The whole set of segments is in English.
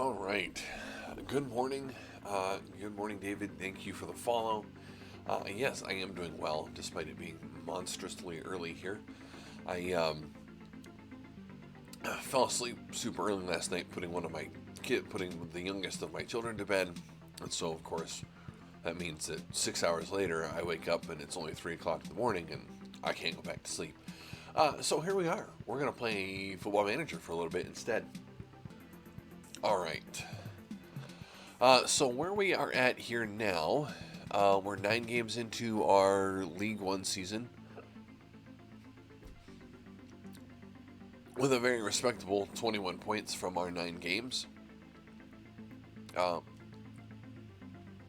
All right. Good morning. Good morning, David. Thank you for the follow. Yes, I am doing well, despite it being monstrously early here. I fell asleep super early last night, putting the youngest of my children to bed, and so of course that means that 6 hours later I wake up and it's only 3 o'clock in the morning and I can't go back to sleep. So here we are. We're gonna play Football Manager for a little bit instead. All right. So where we are at here now, we're 9 games into our League One season with a very respectable 21 points from our 9 games.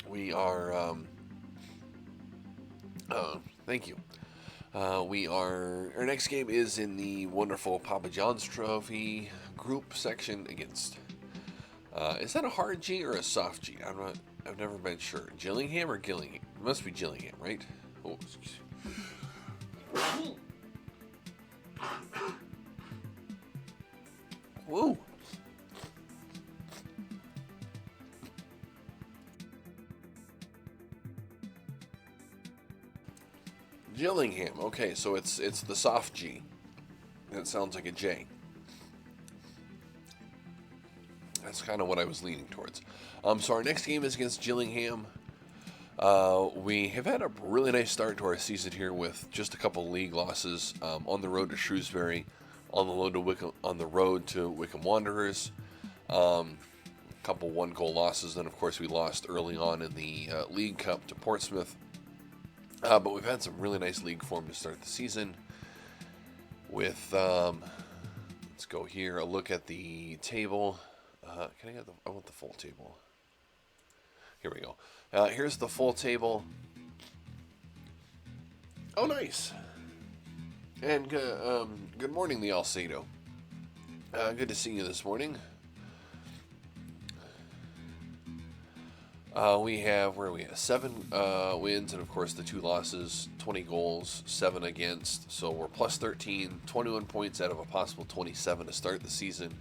We are, thank you. Our next game is in the wonderful Papa John's Trophy group section against, is that a hard G or a soft G? I've never been sure. Gillingham or Gillingham? It must be Gillingham, right? Oh, excuse me. Woo! Gillingham. Okay, so it's the soft G. That sounds like a J. That's kind of what I was leaning towards. So our next game is against Gillingham. We have had a really nice start to our season here with just a couple league losses on the road to Shrewsbury, on the road to Wickham Wanderers. Couple one-goal losses. Then, of course, we lost early on in the League Cup to Portsmouth. But we've had some really nice league form to start the season. With let's go here. A look at the table. I want the full table. Here we go. Here's the full table. Oh, nice. And good morning, the Alcedo. Good to see you this morning. We have 7 wins, and of course the 2 losses, 20 goals, 7 against. So we're plus 13, 21 points out of a possible 27 to start the season.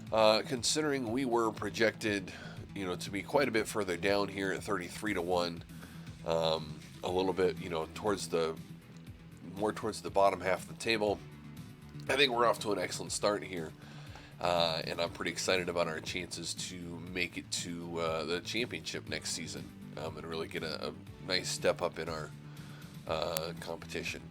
Considering we were projected, to be quite a bit further down here at 33-1, a little bit, towards the bottom half of the table. I think we're off to an excellent start here. And I'm pretty excited about our chances to make it to the championship next season and really get a nice step up in our competition.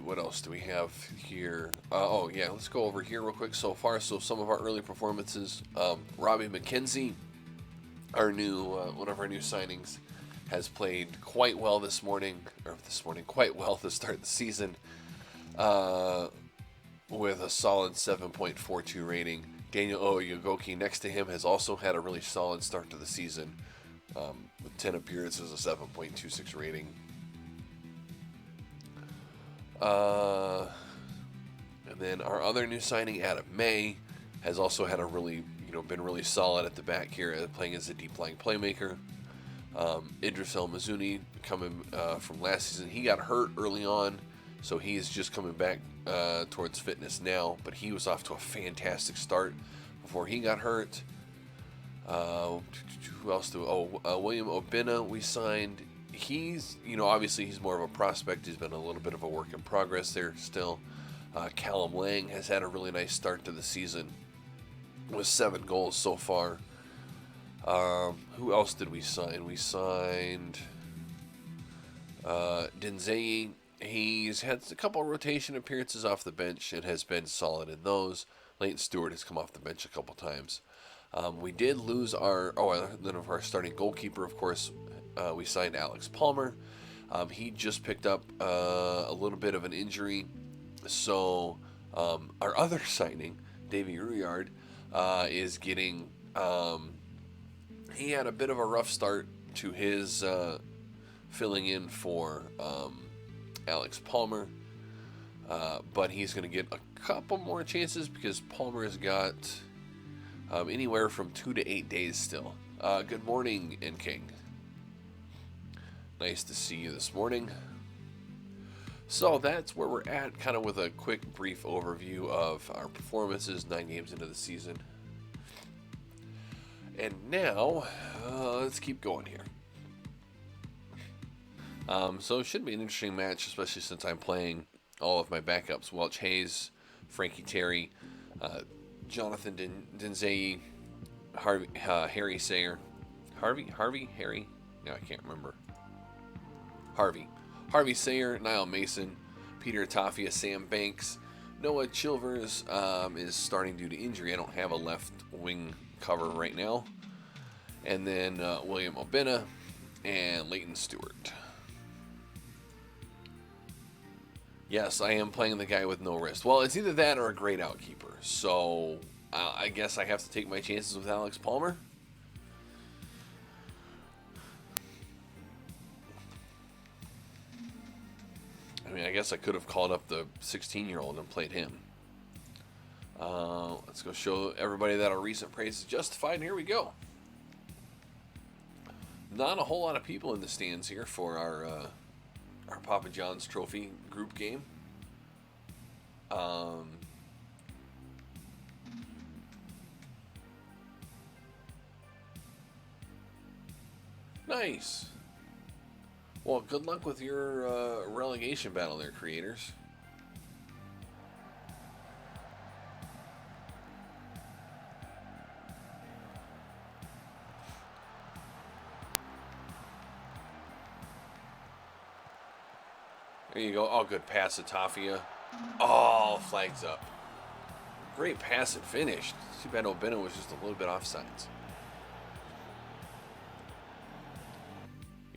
What else do we have here? Let's go over here real quick. So some of our early performances. Robbie McKenzie, one of our new signings, has played quite well quite well to start the season. With a solid 7.42 rating. Daniel Oyogoki next to him has also had a really solid start to the season with 10 appearances, a 7.26 rating. And then our other new signing, Adam May, has also had been really solid at the back here, playing as a deep lying playmaker. Idris El Mazuni coming from last season. He got hurt early on, so he is just coming back towards fitness now, but he was off to a fantastic start before he got hurt. Who else William Obina we signed. He's, obviously he's more of a prospect. He's been a little bit of a work in progress there still. Callum Lang has had a really nice start to the season with 7 goals so far. Who else did we sign? We signed Denzei. He's had a couple of rotation appearances off the bench and has been solid in those. Leighton Stewart has come off the bench a couple times. We did lose our starting goalkeeper, of course. We signed Alex Palmer. He just picked up a little bit of an injury. So our other signing, Davey Ruyard, is getting... he had a bit of a rough start to his filling in for Alex Palmer. But he's going to get a couple more chances because Palmer has got anywhere from 2 to 8 days still. Good morning, N King. Nice to see you this morning. So that's where we're at, kind of with a quick, brief overview of our performances 9 games into the season. And now, let's keep going here. So it should be an interesting match, especially since I'm playing all of my backups. Welch Hayes, Frankie Terry, Jonathan Denzei, Harry Sayer. Harry? No, I can't remember. Harvey Sayer, Niall Mason, Peter Tafia, Sam Banks. Noah Chilvers is starting due to injury. I don't have a left wing cover right now. And then William Obina and Leighton Stewart. Yes, I am playing the guy with no wrist. Well, it's either that or a great outkeeper. So I guess I have to take my chances with Alex Palmer. I mean, I guess I could have called up the 16-year-old and played him. Let's go show everybody that our recent praise is justified, and here we go. Not a whole lot of people in the stands here for our Papa John's Trophy group game. Nice. Well, good luck with your relegation battle there, creators. There you go. Oh, good pass to Tafia. Oh, flags up. Great pass and finish. Too bad Obina was just a little bit offsides.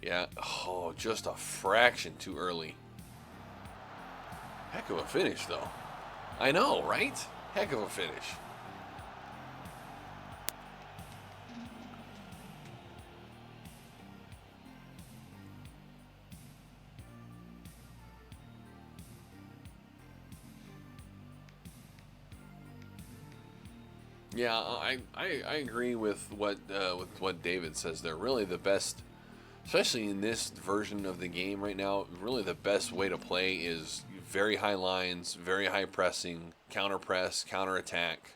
Yeah. Oh, just a fraction too early. Heck of a finish, though. I know, right? Heck of a finish. Yeah, I agree with what David says. They're really the best, especially in this version of the game right now. Really, the best way to play is very high lines, very high pressing, counter press, counter attack.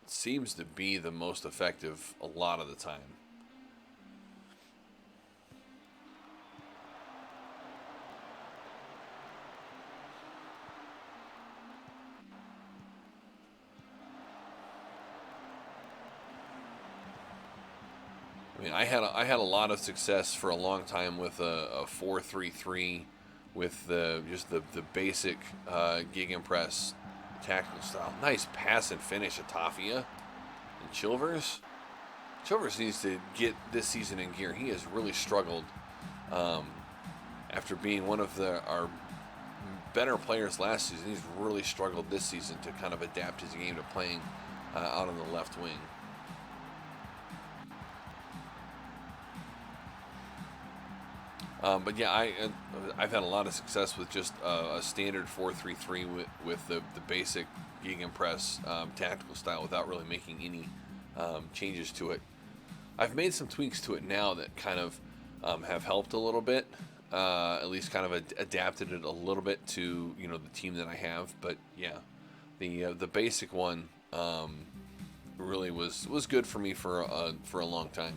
Seems to be the most effective a lot of the time. I mean, I had a lot of success for a long time with a 4-3-3 with just the basic gegenpress tactical style. Nice pass and finish at Tafia and Chilvers. Chilvers needs to get this season in gear. He has really struggled after being one of our better players last season. He's really struggled this season to kind of adapt his game to playing out on the left wing. But yeah, I've had a lot of success with just a standard 4-3-3 with the basic gegenpress tactical style without really making any changes to it. I've made some tweaks to it now that kind of have helped a little bit, at least kind of adapted it a little bit to the team that I have. But yeah, the basic one really was good for me for a long time.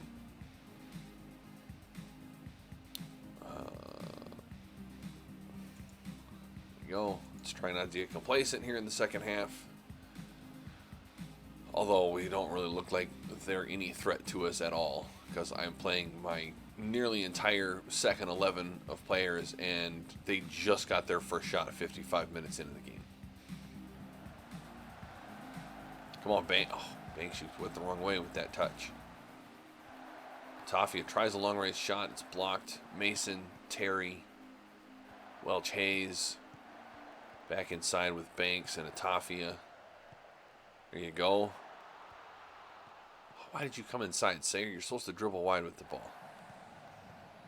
Go. Let's try not to get complacent here in the second half. Although we don't really look like they're any threat to us at all, because I'm playing my nearly entire second 11 of players, and they just got their first shot at 55 minutes into the game. Come on, Banks. Oh, Banks went the wrong way with that touch. Tafia tries a long range shot. It's blocked. Mason, Terry, Welch Hayes. Back inside with Banks and Atafia. There you go. Why did you come inside, Sayer? You're supposed to dribble wide with the ball.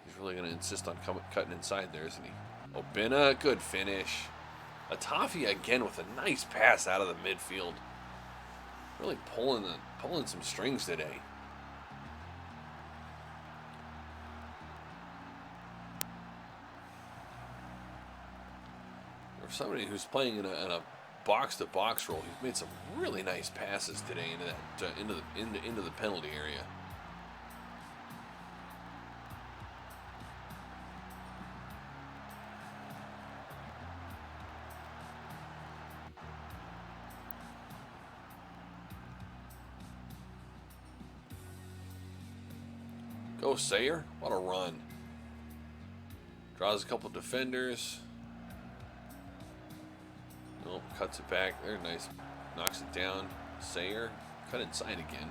He's really going to insist on cutting inside there, isn't he? Obina, good finish. Atafia again with a nice pass out of the midfield. Really pulling some strings today. For somebody who's playing in a box-to-box role, he's made some really nice passes today into the penalty area. Go Sayer, what a run. Draws a couple defenders. Nope, cuts it back. There, nice. Knocks it down. Sayer, cut inside again.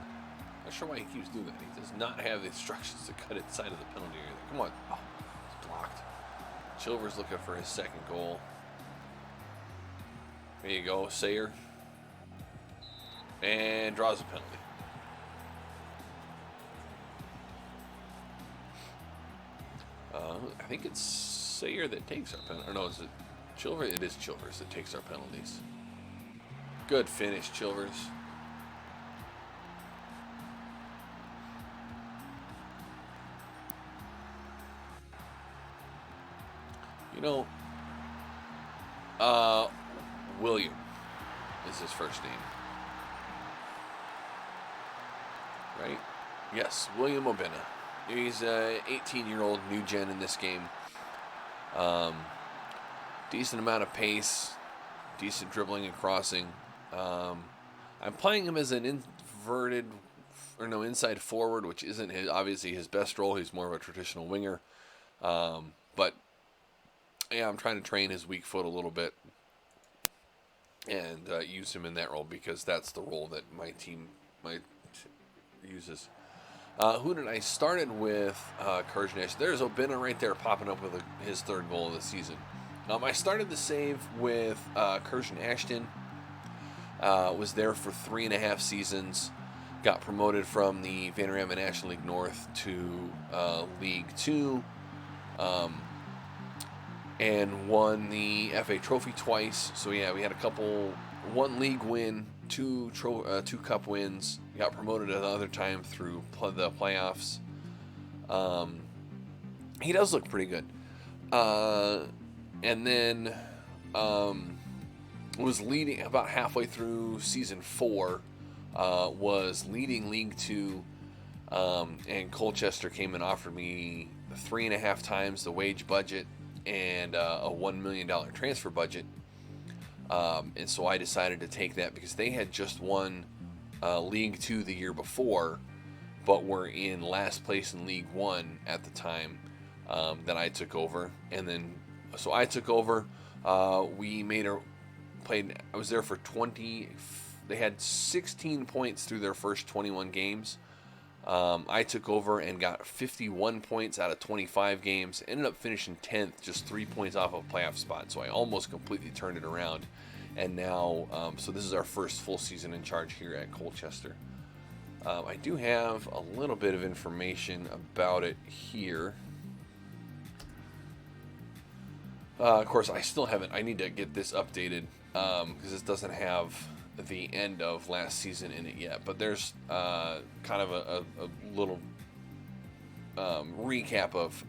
Not sure why he keeps doing that. He does not have the instructions to cut inside of the penalty area. Come on. Oh, it's blocked. Chilver's looking for his second goal. There you go, Sayer. And draws a penalty. I think it's Sayer that takes our penalty. Or no, is it Chilver? It is Chilvers that takes our penalties. Good finish, Chilvers. You know, William is his first name. Right? Yes, William Obina. He's a 18-year-old new gen in this game. Decent amount of pace, decent dribbling and crossing. I'm playing him as an inside forward, which isn't obviously his best role. He's more of a traditional winger. But yeah, I'm trying to train his weak foot a little bit and use him in that role because that's the role that my team uses. Who did I started with? Kurjnesh. There's Obina right there popping up with his third goal of the season. I started the save with Kirsten Ashton. Was there for 3.5 seasons. Got promoted from the Vanarama National League North to League 2. And won the FA Trophy twice. So yeah, we had one league win, two cup wins. Got promoted another time through the playoffs. He does look pretty good. And then was leading about halfway through season 4. Was leading League 2. And Colchester came and offered me 3.5 times the wage budget and a $1 million transfer budget. And so I decided to take that because they had just won League 2 the year before, but were in last place in League 1 at the time that I took over. And then, so I took over. I was there for 20. They had 16 points through their first 21 games. I took over and got 51 points out of 25 games. Ended up finishing 10th, just 3 points off of a playoff spot. So I almost completely turned it around. And now, so this is our first full season in charge here at Colchester. I do have a little bit of information about it here. Of course, I still haven't. I need to get this updated because this doesn't have the end of last season in it yet. But there's kind of a little recap of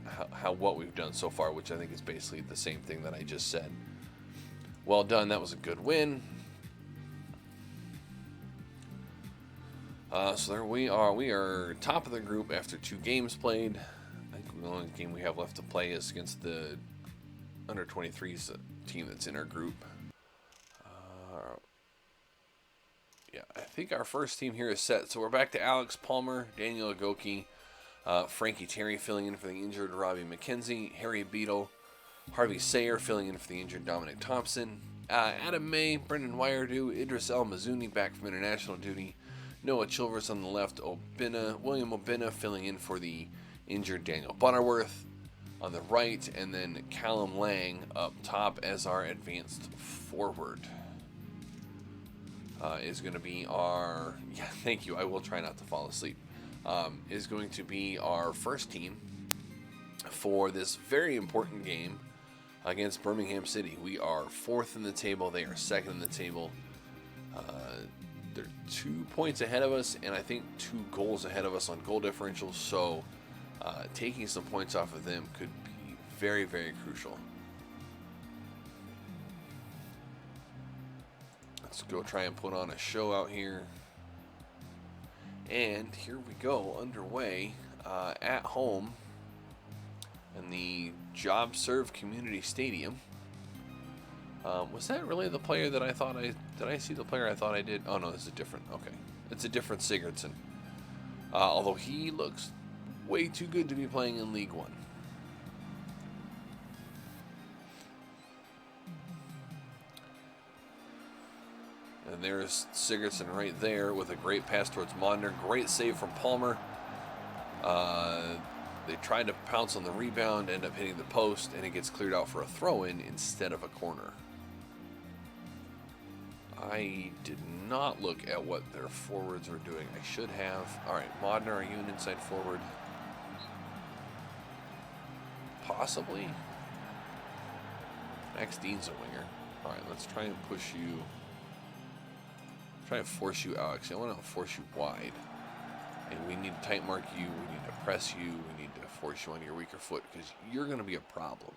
what we've done so far, which I think is basically the same thing that I just said. Well done. That was a good win. So there we are. We are top of the group after 2 games played. I think the only game we have left to play is against the under 23s team that's in our group. Yeah, I think our first team here is set. So we're back to Alex Palmer, Daniel Agoki, Frankie Terry filling in for the injured Robbie McKenzie, Harry Beadle, Harvey Sayer filling in for the injured Dominic Thompson, Adam May, Brendan Wiredu, Idris El Mazuni back from international duty, Noah Chilvers on the left, William Obina filling in for the injured Daniel Butterworth on the right, and then Callum Lang up top as our advanced forward. Is going to be our, thank you, I will try not to fall asleep, is going to be our first team for this very important game against Birmingham City. We are 4th in the table, they are 2nd in the table. They're 2 points ahead of us, and I think 2 goals ahead of us on goal differential, so taking some points off of them could be very, very crucial. Let's go try and put on a show out here. And here we go, underway at home in the Job Serve Community Stadium. Was that really the player that I thought did I see the player I thought I did? Oh no, this is different. Okay. It's a different Sigurdsson. Although he looks way too good to be playing in League One. And there's Sigurdsson right there with a great pass towards Modner. Great save from Palmer. They tried to pounce on the rebound, end up hitting the post, and it gets cleared out for a throw-in instead of a corner. I did not look at what their forwards were doing. I should have. All right, Modner, are you an inside forward? Possibly. Max Dean's a winger. All right, let's try and push you. Try and force you out. Actually, I want to force you wide. And we need to tight mark you. We need to press you. We need to force you on your weaker foot because you're going to be a problem.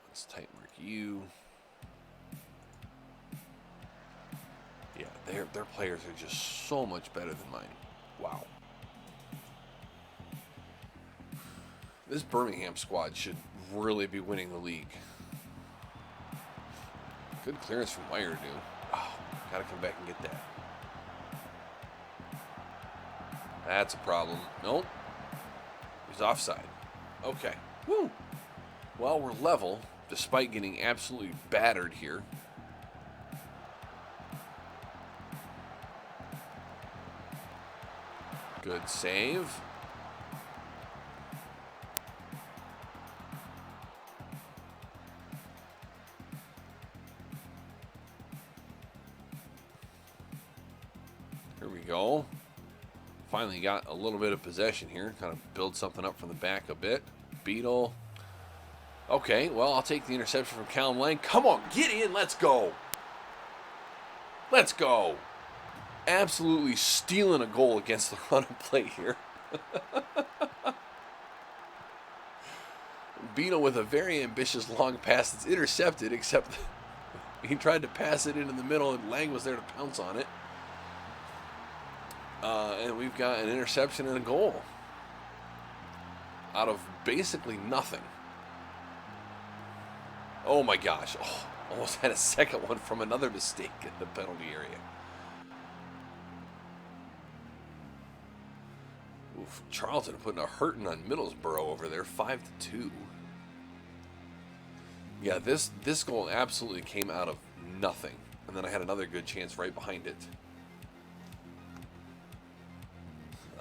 Let's tight mark you. Yeah, their players are just so much better than mine. Wow. This Birmingham squad should really be winning the league. Good clearance from Meyer, dude. Oh, gotta come back and get that. That's a problem. Nope. He's offside. Okay. Woo. Well, we're level, despite getting absolutely battered here. Good save. Here we go. Finally got a little bit of possession here. Kind of build something up from the back a bit. Beetle. Okay, well, I'll take the interception from Callum Lang. Come on, get in. Let's go. Let's go. Absolutely stealing a goal against the run of play here. Beetle with a very ambitious long pass that's intercepted, except he tried to pass it into the middle and Lang was there to pounce on it. And we've got an interception and a goal out of basically nothing. Oh my gosh. Oh, almost had a second one from another mistake in the penalty area. Oof, Charlton putting a hurting on Middlesbrough over there, 5-2. Yeah, this goal absolutely came out of nothing. And then I had another good chance right behind it.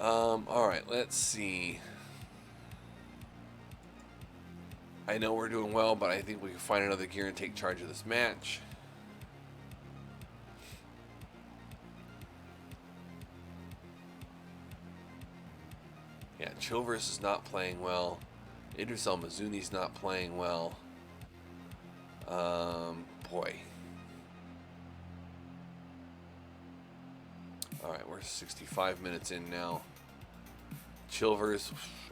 All right, let's see. I know we're doing well, but I think we can find another gear and take charge of this match. Yeah, Chilvers is not playing well. Idris El Mazuni's not playing well. Boy. All right, we're 65 minutes in now. Chilvers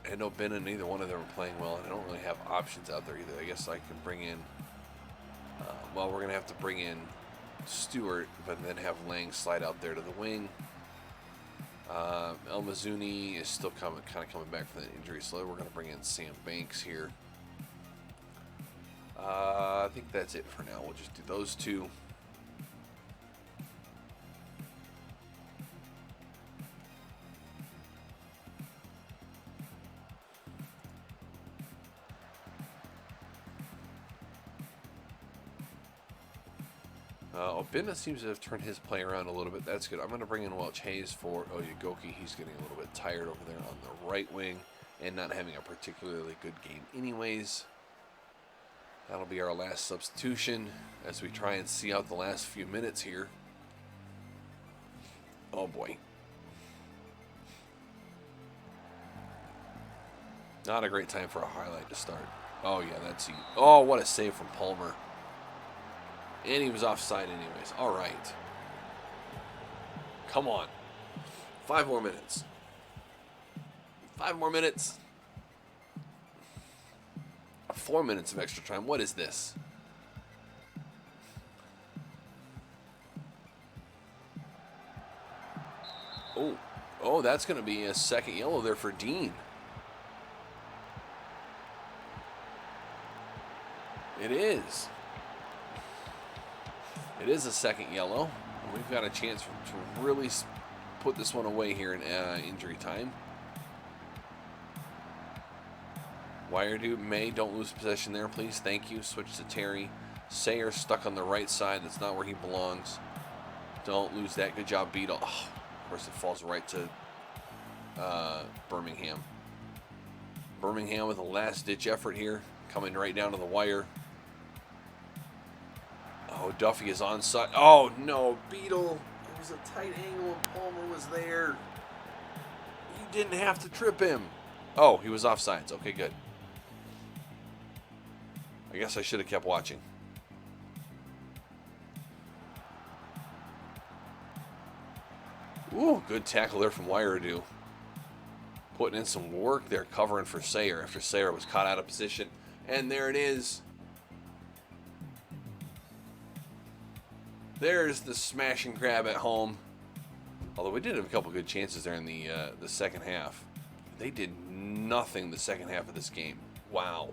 and O'Benna, neither one of them are playing well, and I don't really have options out there either. I guess I can bring in, well, we're going to have to bring in Stewart, but then have Lang slide out there to the wing. El Mazuni is still kind of coming back from that injury, so we're going to bring in Sam Banks here. I think that's it for now. We'll just do those two. O'Benna seems to have turned his play around a little bit. That's good. I'm going to bring in Welch Hayes for Oyegoki. He's getting a little bit tired over there on the right wing and not having a particularly good game anyways. That'll be our last substitution as we try and see out the last few minutes here. Oh boy. Not a great time for a highlight to start. Oh yeah, that's he. Oh, what a save from Palmer. And he was offside anyways. All right. Come on. 5 more minutes. 5 more minutes. 4 minutes of extra time. What is this? Oh, oh, that's going to be a second yellow there for Dean. It is. It is a second yellow. We've got a chance to really put this one away here in injury time. Wiredu, May, don't lose possession there, please. Thank you. Switch to Terry. Sayer stuck on the right side. That's not where he belongs. Don't lose that. Good job, Beetle. Oh, of course, it falls right to Birmingham. Birmingham with a last-ditch effort here. Coming right down to the wire. Oh, Duffy is onside. Oh, no, Beetle. It was a tight angle and Palmer was there. You didn't have to trip him. Oh, he was offsides. Okay, good. I guess I should have kept watching. Ooh, good tackle there from Wiredu. Putting in some work there, covering for Sayer after Sayer was caught out of position. And there it is. There's the smash and grab at home. Although we did have a couple good chances there in the second half. They did nothing the second half of this game. Wow.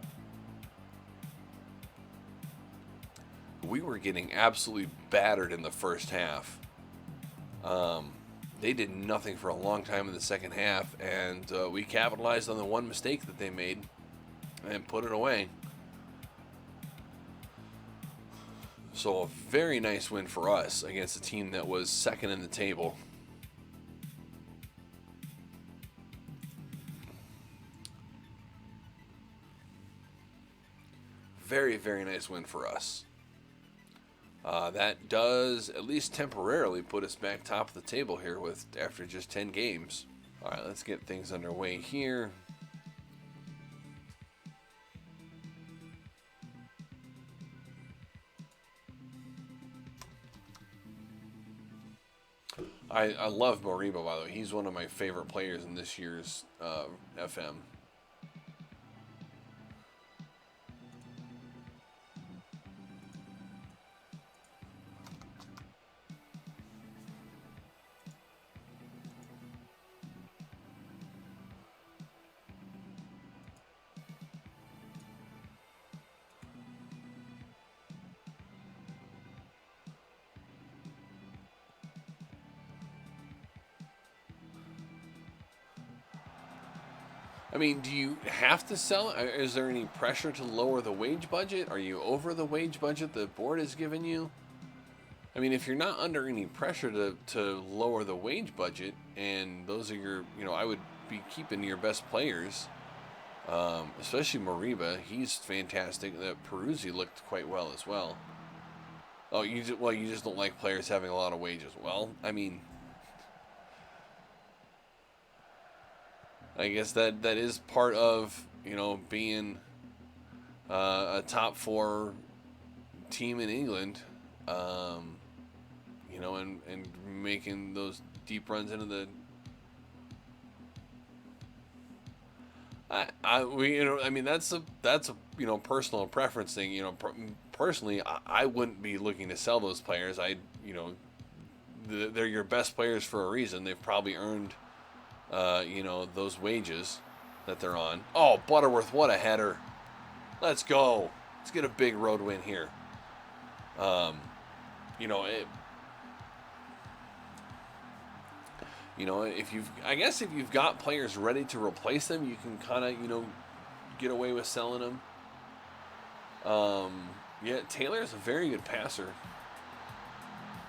We were getting absolutely battered in the first half. They did nothing for a long time in the second half, and we capitalized on the one mistake that they made and put it away. So a very nice win for us against a team that was second in the table. Very, very nice win for us. That does, at least temporarily, put us back top of the table here after just 10 games. All right, let's get things underway here. I love Moriba, by the way. He's one of my favorite players in this year's FM. I mean, do you have to sell it? Is there any pressure to lower the wage budget? Are you over the wage budget the board has given you? I mean, if you're not under any pressure to lower the wage budget, and those are your, I would be keeping your best players, especially Moriba. He's fantastic. That Peruzzi looked quite well as well. Oh, you just don't like players having a lot of wages. Well, I mean, I guess that is part of, being a top 4 team in England, and making those deep runs into the. That's a personal preference thing. Personally, I wouldn't be looking to sell those players. They're your best players for a reason. They've probably earned. Those wages that they're on. Oh, Butterworth, what a header. Let's go. Let's get a big road win here. If you've got players ready to replace them, you can kind of, get away with selling them. Taylor is a very good passer.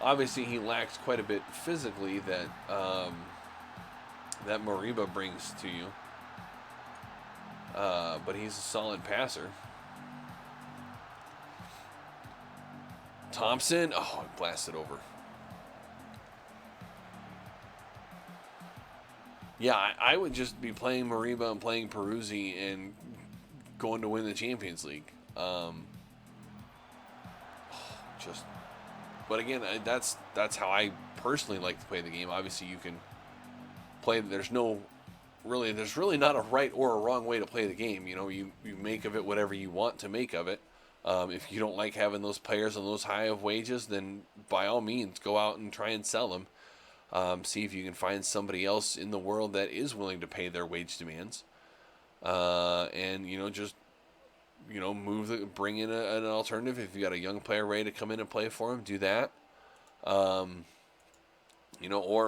Obviously, he lacks quite a bit physically that Moriba brings to you. But he's a solid passer. Thompson. Oh, it blasted over. Yeah, I would just be playing Moriba and playing Peruzzi and going to win the Champions League. But again, that's how I personally like to play the game. Obviously, you can play. There's really not a right or a wrong way to play the game. You make of it whatever you want to make of it. If you don't like having those players on those high of wages, then by all means go out and try and sell them. See if you can find somebody else in the world that is willing to pay their wage demands. And just bring in an alternative. If you got a young player ready to come in and play for him, do that. Or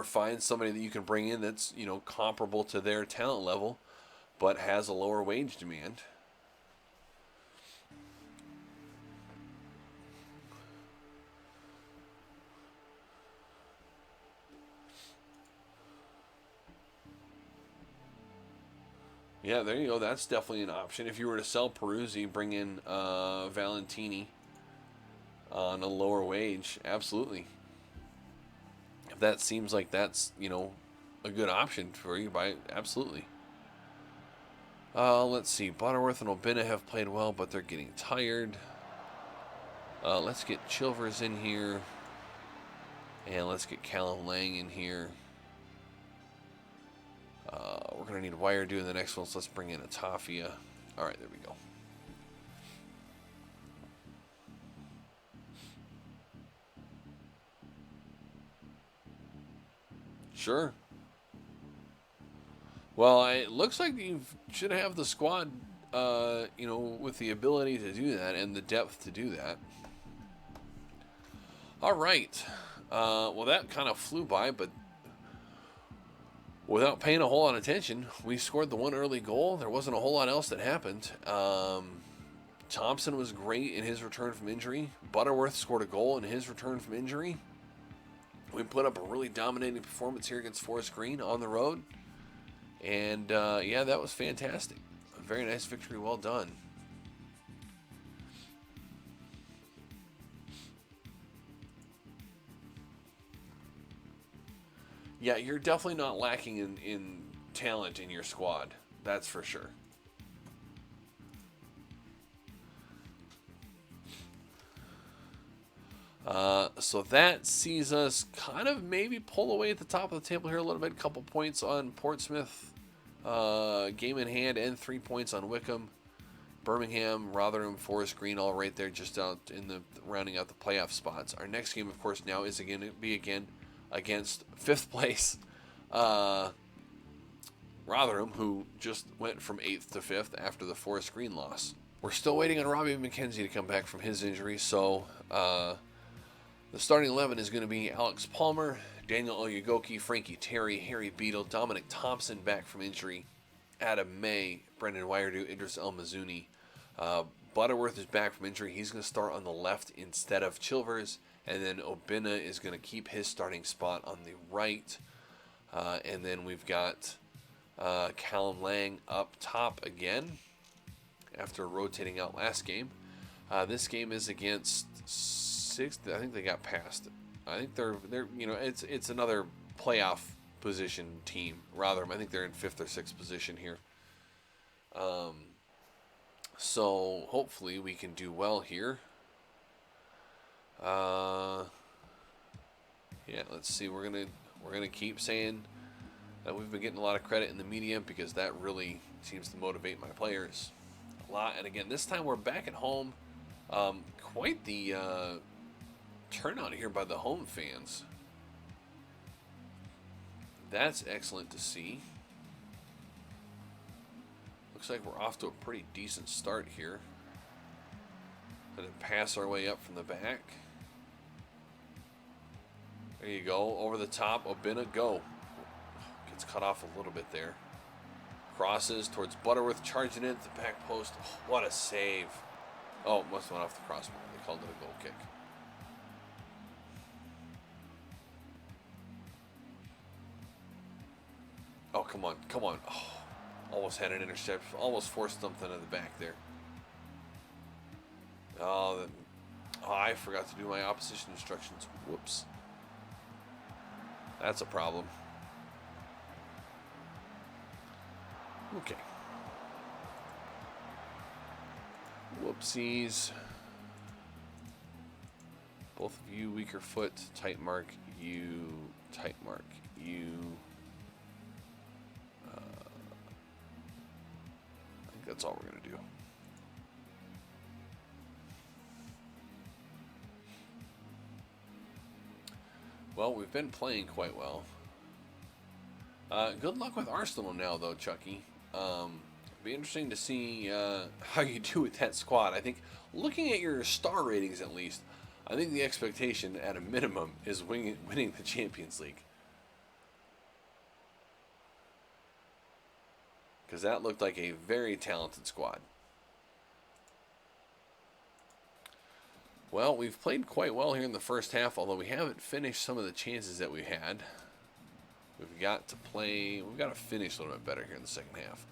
find somebody that you can bring in that's comparable to their talent level, but has a lower wage demand. Yeah, there you go. That's definitely an option. If you were to sell Peruzzi, bring in Valentini on a lower wage, absolutely. If that seems like that's, a good option for you, absolutely. Let's see. Butterworth and Obina have played well, but they're getting tired. Let's get Chilvers in here. And let's get Callum Lang in here. We're going to need Wire doing the next one, so let's bring in Atafia. All right, there we go. Sure. Well, it looks like you should have the squad, with the ability to do that and the depth to do that. All right. Well, that kind of flew by, but without paying a whole lot of attention, we scored the one early goal. There wasn't a whole lot else that happened. Thompson was great in his return from injury. Butterworth scored a goal in his return from injury. We put up a really dominating performance here against Forest Green on the road. And, that was fantastic. A very nice victory. Well done. Yeah, you're definitely not lacking in talent in your squad. That's for sure. So that sees us kind of maybe pull away at the top of the table here a little bit. A couple points on Portsmouth, game in hand, and 3 points on Wickham. Birmingham, Rotherham, Forest Green, all right there, just out in the rounding out the playoff spots. Our next game, of course, now is again against fifth place Rotherham, who just went from 8th to 5th after the Forest Green loss. We're still waiting on Robbie McKenzie to come back from his injury, so the starting 11 is going to be Alex Palmer, Daniel Oyegoki, Frankie Terry, Harry Beadle, Dominic Thompson back from injury, Adam May, Brendan Wiredu, Idris El Mazouni. Butterworth is back from injury. He's going to start on the left instead of Chilvers. And then Obina is going to keep his starting spot on the right. And then we've got Callum Lang up top again after rotating out last game. This game is against 6th. I think they got past. I think they're it's another playoff position team. Rather, I think they're in 5th or 6th position here. So hopefully we can do well here. Let's see. We're gonna keep saying that we've been getting a lot of credit in the media because that really seems to motivate my players a lot. And again, this time we're back at home. Quite the turnout here by the home fans. That's excellent to see. Looks like we're off to a pretty decent start here. Gonna pass our way up from the back. There you go. Over the top. Obina, go. Gets cut off a little bit there. Crosses towards Butterworth, charging in at the back post. Oh, what a save. Oh, must have went off the crossbar. They called it a goal kick. Oh, come on. Come on. Oh, almost had an interception. Almost forced something in the back there. Oh, I forgot to do my opposition instructions. Whoops. That's a problem. Okay. Whoopsies. Both of you, weaker foot, tight mark, you, tight mark, you. I think that's all we're going to do. Well, we've been playing quite well. Good luck with Arsenal now, though, Chucky. Be interesting to see how you do with that squad. I think, looking at your star ratings at least, I think the expectation at a minimum is winning the Champions League. Because that looked like a very talented squad. Well, we've played quite well here in the first half, although we haven't finished some of the chances that we had. We've got to finish a little bit better here in the second half.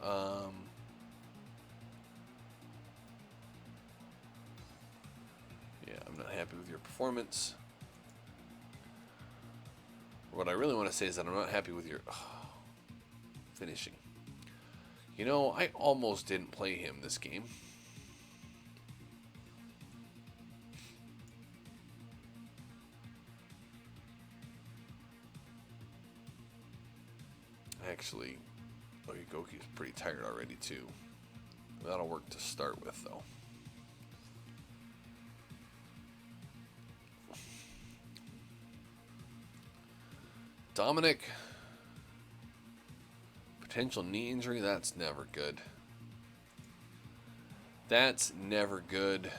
Yeah, I'm not happy with your performance. What I really want to say is that I'm not happy with your finishing. You know, I almost didn't play him this game. Actually, Oyegoki's pretty tired already too. That'll work to start with, though. Dominic, potential knee injury, that's never good. That's never good.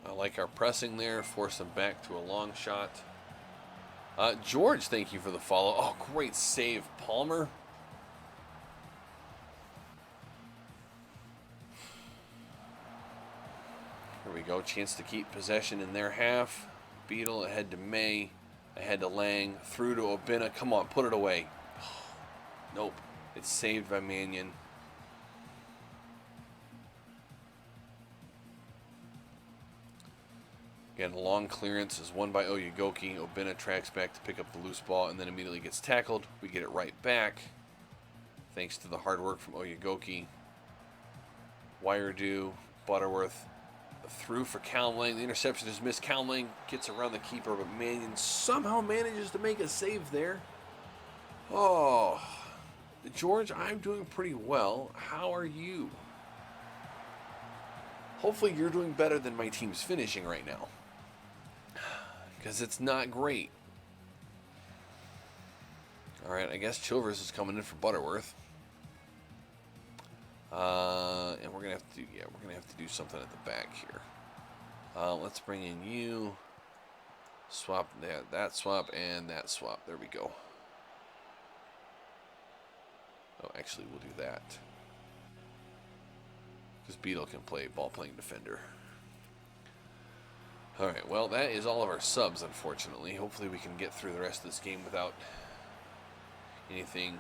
I like our pressing there, force them back to a long shot. George, thank you for the follow. Oh, great save, Palmer. Here we go, chance to keep possession in their half. Beetle ahead to May, ahead to Lang, through to Obina. Come on, put it away. Nope, it's saved by Mannion. Again, a long clearance is won by Oyegoki. Obina tracks back to pick up the loose ball and then immediately gets tackled. We get it right back, thanks to the hard work from Oyegoki. Wiredu, Butterworth, through for Callum Lang. The interception is missed. Callum Lang gets around the keeper, but Mannion somehow manages to make a save there. Oh, George, I'm doing pretty well. How are you? Hopefully you're doing better than my team's finishing right now, because it's not great. All right, I guess Chilvers is coming in for Butterworth. And we're gonna have to do something at the back here. Let's bring in you. Swap that swap and that swap. There we go. Oh, actually, we'll do that because Beetle can play ball-playing defender. All right. Well, that is all of our subs, unfortunately. Hopefully, we can get through the rest of this game without anything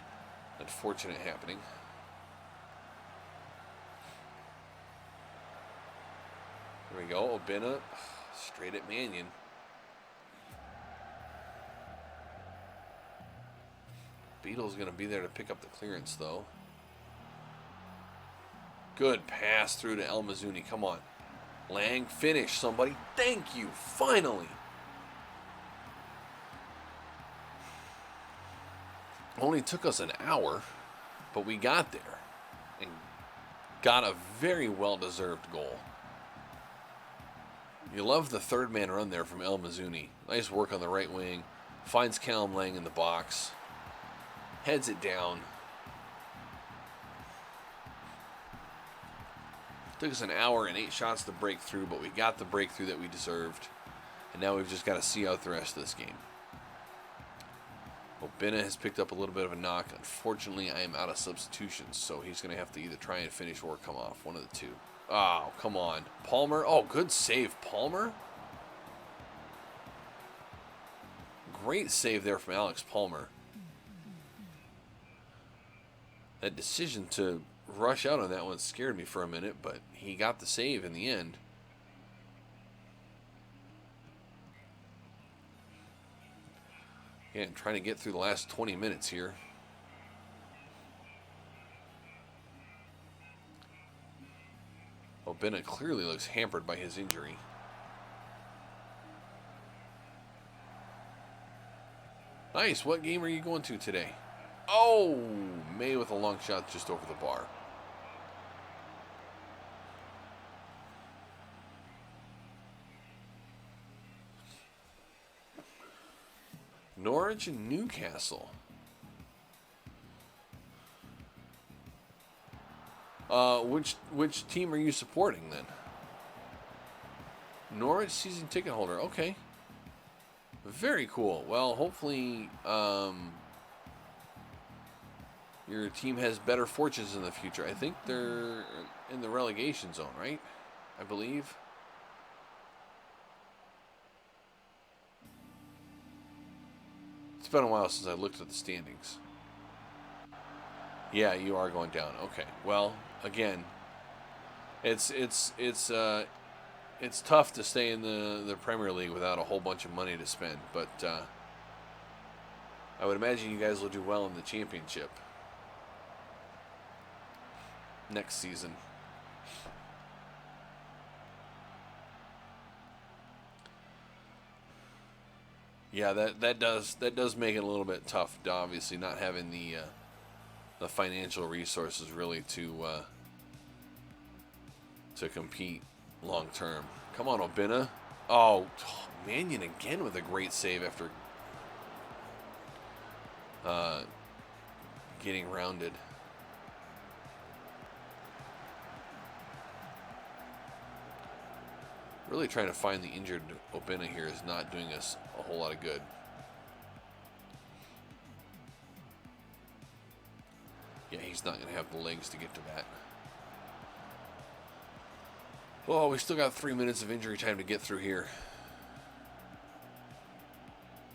unfortunate happening. There we go, Obina, straight at Mannion. Beetle's going to be there to pick up the clearance, though. Good pass through to El Mazzuni. Come on. Lang, finish, somebody. Thank you, finally. Only took us an hour, but we got there and got a very well-deserved goal. You love the third man run there from El Mazzuni. Nice work on the right wing. Finds Callum Lang in the box. Heads it down. Took us an hour and 8 shots to break through, but we got the breakthrough that we deserved. And now we've just got to see out the rest of this game. Obina has picked up a little bit of a knock. Unfortunately, I am out of substitutions, so he's going to have to either try and finish or come off. One of the two. Oh, come on. Palmer. Oh, good save, Palmer. Great save there from Alex Palmer. That decision to rush out on that one scared me for a minute, but he got the save in the end. Again, trying to get through the last 20 minutes here. Obina clearly looks hampered by his injury. Nice. What game are you going to today? Oh, May with a long shot just over the bar. Norwich and Newcastle. Which team are you supporting then? Norwich season ticket holder. Okay. Very cool. Well, hopefully your team has better fortunes in the future. I think they're in the relegation zone, right? I believe. It's been a while since I looked at the standings. Yeah, you are going down. Okay. Well, again, it's tough to stay in the Premier League without a whole bunch of money to spend, but I would imagine you guys will do well in the Championship next season. Yeah, that does make it a little bit tough, obviously, not having the financial resources really to compete long term. Come on, Obina. Oh, Mannion again with a great save after getting rounded. Really trying to find the injured Obina here is not doing us a whole lot of good. Yeah, he's not going to have the legs to get to that. Oh, we still got 3 minutes of injury time to get through here.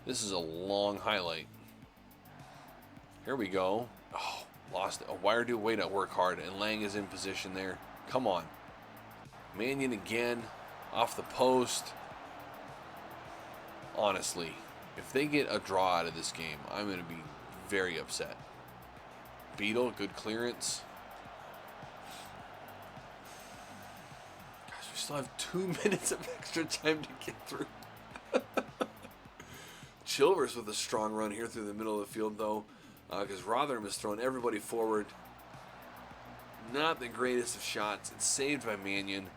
This is a long highlight. Here we go. Oh, lost it. A wire do way to work hard, and Lang is in position there. Come on. Mannion again, off the post. Honestly, if they get a draw out of this game, I'm going to be very upset. Beetle, good clearance. Gosh, we still have 2 minutes of extra time to get through. Chilvers with a strong run here through the middle of the field, though, because Rotherham has thrown everybody forward. Not the greatest of shots. It's saved by Mannion.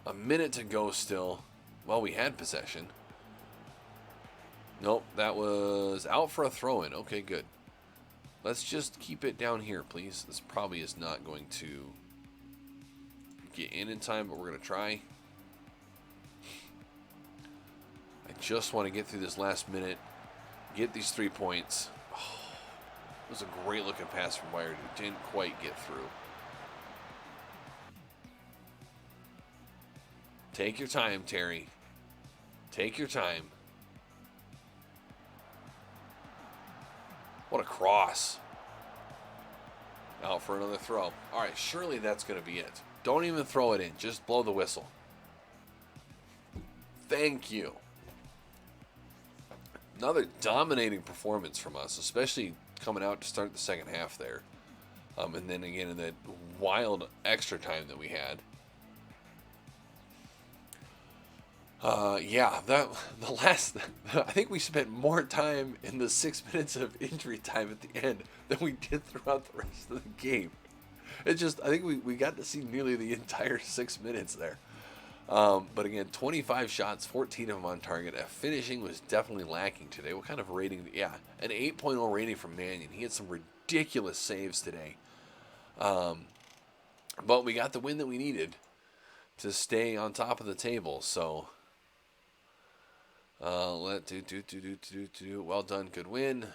A minute to go still. Well, we had possession. Nope, that was out for a throw-in. Okay, good. Let's just keep it down here, please. This probably is not going to get in time, but we're going to try. I just want to get through this last minute, get these 3 points. Oh, it was a great-looking pass from Wire, who didn't quite get through. Take your time, Terry. Take your time. What a cross. Out for another throw. All right, surely that's going to be it. Don't even throw it in. Just blow the whistle. Thank you. Another dominating performance from us, especially coming out to start the second half there. And then again in that wild extra time that we had. I think we spent more time in the 6 minutes of injury time at the end than we did throughout the rest of the game. I think we got to see nearly the entire 6 minutes there. But again, 25 shots, 14 of them on target. Finishing was definitely lacking today. What kind of rating? Yeah, an 8.0 rating from Mannion. He had some ridiculous saves today. But we got the win that we needed to stay on top of the table. So, well done, good win.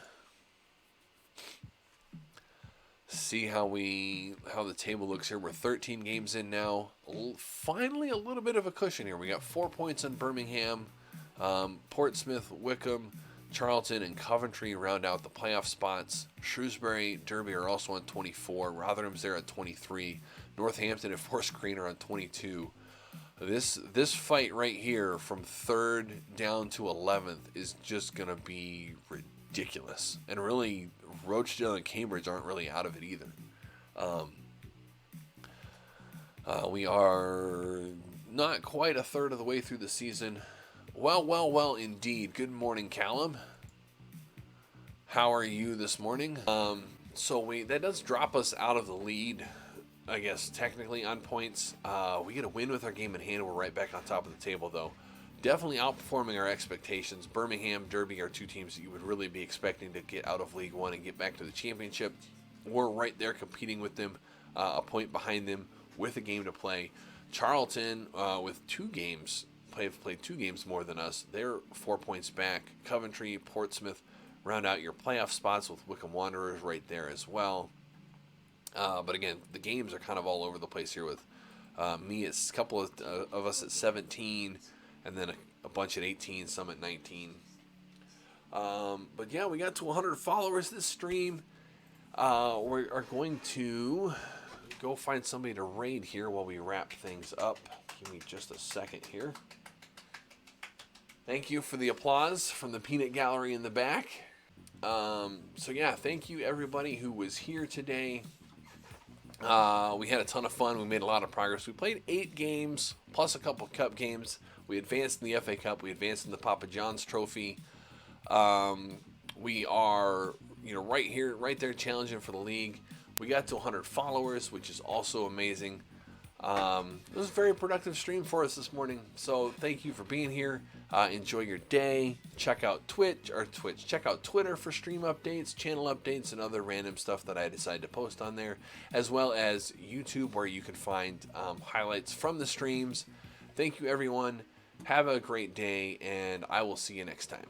See how the table looks here. We're 13 games in now. Finally, a little bit of a cushion here. We got 4 points on Birmingham, Portsmouth, Wickham, Charlton, and Coventry round out the playoff spots. Shrewsbury, Derby are also on 24. Rotherham's there at 23. Northampton and Forest Green are on 22. This fight right here from 3rd down to 11th is just going to be ridiculous. And really, Rochdale and Cambridge aren't really out of it either. We are not quite a third of the way through the season. Well, indeed. Good morning, Callum. How are you this morning? That does drop us out of the lead, I guess, technically on points. We get a win with our game in hand. We're right back on top of the table, though. Definitely outperforming our expectations. Birmingham, Derby are two teams that you would really be expecting to get out of League One and get back to the championship. We're right there competing with them, a point behind them with a game to play. Charlton, with 2 games, played 2 games more than us. They're 4 points back. Coventry, Portsmouth round out your playoff spots with Wycombe Wanderers right there as well. But again, the games are kind of all over the place here with me. It's a couple of us at 17, and then a bunch at 18, some at 19. But yeah, we got to 100 followers this stream. We are going to go find somebody to raid here while we wrap things up. Give me just a second here. Thank you for the applause from the peanut gallery in the back. So yeah, thank you everybody who was here today. We had a ton of fun. We made a lot of progress. We played 8 games plus a couple cup games. We advanced in the FA Cup. We advanced in the Papa John's Trophy. We are, right there challenging for the league. We got to 100 followers, which is also amazing. It was a very productive stream for us this morning. So thank you for being here. Enjoy your day. Check out Check out Twitter for stream updates, channel updates, and other random stuff that I decide to post on there, as well as YouTube, where you can find highlights from the streams. Thank you, everyone. Have a great day, and I will see you next time.